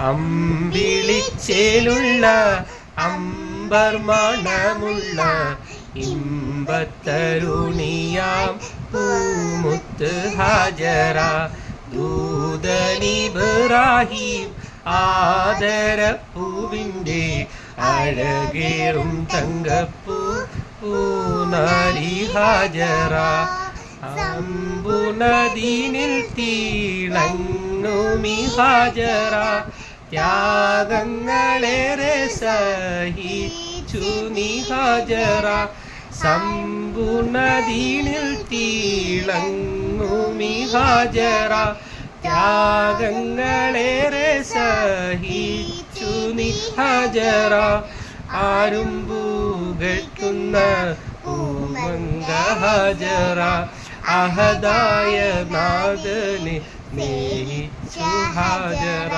അമ്പിളിച്ചേലുള്ള അമ്പർ മണമുള്ള ഇമ്പത്തരുണിയാം പൂമുത്ത് ഹാജറ ദൂതനിബ്രാഹിം ആദരപ്പൂവിൻ്റെ അഴകേറും തങ്കപ്പൂ പൂനാരി ഹാജറ അമ്പുനദീനിൽ തീളങ്ങുമി ഹാജറ ത്യാഗങ്ങളേറെ സഹിച്ചു നീ ഹാജറ സമ്പൂർണദീനിൽ തീളങ്ങുമി ഹാജറ ത്യാഗങ്ങളേറെ സഹിച്ചു നീ ഹാജറ ആരും പൂകട്ടുന്ന പൂമംഗ ഹാജറ അഹദായ നാഥനെ സ്നേഹിച്ചു ഹാജറ.